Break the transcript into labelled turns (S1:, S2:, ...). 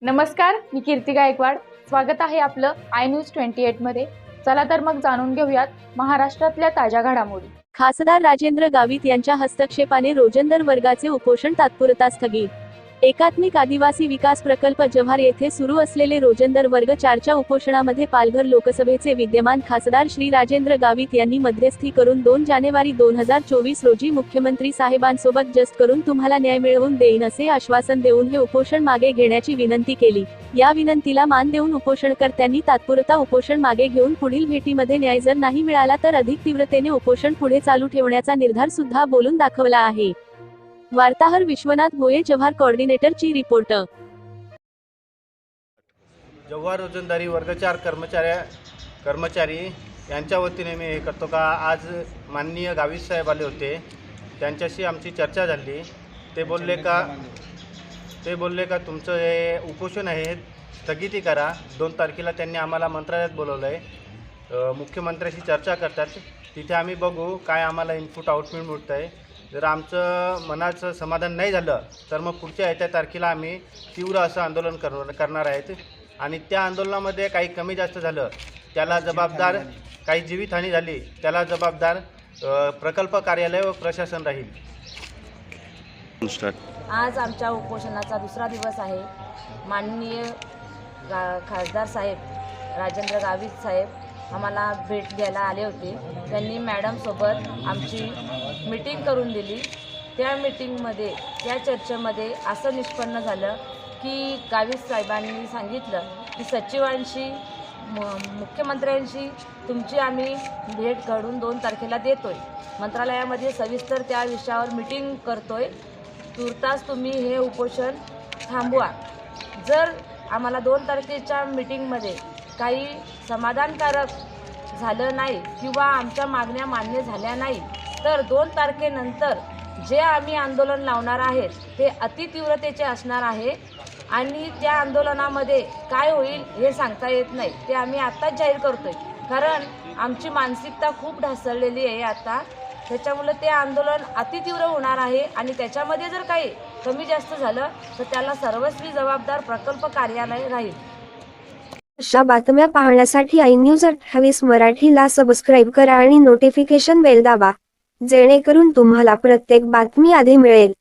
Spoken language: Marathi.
S1: नमस्कार, मी कीर्ती गायकवाड. स्वागत आहे आपलं आय न्यूज 28 मध्ये. चला तर मग जाणून घेऊयात महाराष्ट्रातल्या ताज्या घडामोडी.
S2: खासदार राजेंद्र गावित यांच्या हस्तक्षेपाने रोजंदार वर्गाचे उपोषण तात्पुरता स्थगित. एकात्मिक आदिवासी विकास प्रकल्प जव्हार येथे सुरू असलेले रोजंदार वर्ग 4च्या उपोषणामध्ये पालघर लोकसभेचे विद्यमान खासदार श्री राजेंद्र गावित यांनी मध्यस्थी करून 2 जानेवारी 2024 रोजी मुख्यमंत्री साहेबांसोबत जस्ट करून तुम्हाला न्याय मिळवून देईन असे आश्वासन देऊन हे उपोषण मागे घेण्याची विनंती केली. या विनंतीला मान देऊन उपोषणकर्त्यांनी तात्पुरता उपोषण मागे घेऊन पुढील भेटीमध्ये न्याय जर नाही मिळाला तर अधिक तीव्रतेने उपोषण पुढे चालू ठेवण्याचा निर्धार सुद्धा बोलून दाखवला आहे. वार्ताहर विश्वनाथ भोये, जव्हार कोऑर्डिनेटर ची रिपोर्ट.
S3: जव्हार रोजंदारी वर्ग 4 कर्मचारी यांच्या वतीने मी हे करतो का आज माननीय गावित साहेब आले होते, त्यांच्याशी आमची चर्चा झाली. ते बोलले का तुमचं हे उपोषण आहे स्थगिती करा. 2 तारखेला त्यांनी आम्हाला मंत्रालयात बोलवलं आहे, मुख्यमंत्र्यांशी चर्चा करतात. तिथे आम्ही बघू काय आम्हाला इनपुट आउटपुट मिळतं आहे. जर आमचं मनाचं समाधान नाही झालं तर मग पुढच्या येत्या तारखेला आम्ही तीव्र असं आंदोलन करणार आहेत. आणि त्या आंदोलनामध्ये काही कमी जास्त झालं त्याला जबाबदार, काही जीवितहानी झाली त्याला जबाबदार प्रकल्प कार्यालय व प्रशासन राहील.
S4: आज आमच्या उपोषणाचा दुसरा दिवस आहे. माननीय खासदार साहेब राजेंद्र गावित साहेब आम्हाला भेट द्यायला आले होते. त्यांनी मॅडमसोबत आमची मीटिंग करून दिली. त्या मीटिंगमध्ये, त्या चर्चेमध्ये असं निष्पन्न झालं की गावित साहेबांनी सांगितलं की सचिवांशी मुख्यमंत्र्यांशी तुमची आम्ही भेट घडून 2 तारखेला देतोय. मंत्रालयामध्ये सविस्तर त्या विषयावर मीटिंग करतोय. तुर्तास तुम्ही हे उपोषण थांबवा. जर आम्हाला 2 तारखेच्या मीटिंगमध्ये काही समाधानकारक झालं नाही किंवा आमच्या मागण्या मान्य झाल्या नाही तर 2 तारखेनंतर जे आम्ही आंदोलन लावणार आहेत ते अतितीव्रतेचे असणार आहे. आणि त्या आंदोलनामध्ये काय होईल हे सांगता येत नाही. ते आम्ही आत्ताच जाहीर करतोय, कारण आमची मानसिकता खूप ढासळलेली आहे आता. त्याच्यामुळे ते आंदोलन अतितीव्र होणार आहे आणि त्याच्यामध्ये जर काही कमी जास्त झालं तर त्याला सर्वस्वी जबाबदार प्रकल्प कार्यालय राहील.
S5: अशा बातम्या पाहण्यासाठी आय न्यूज 28 मराठीला सबस्क्राईब करा आणि नोटिफिकेशन बेल दाबा, जेणेकरून तुम्हाला प्रत्येक बातमी आधी मिळेल.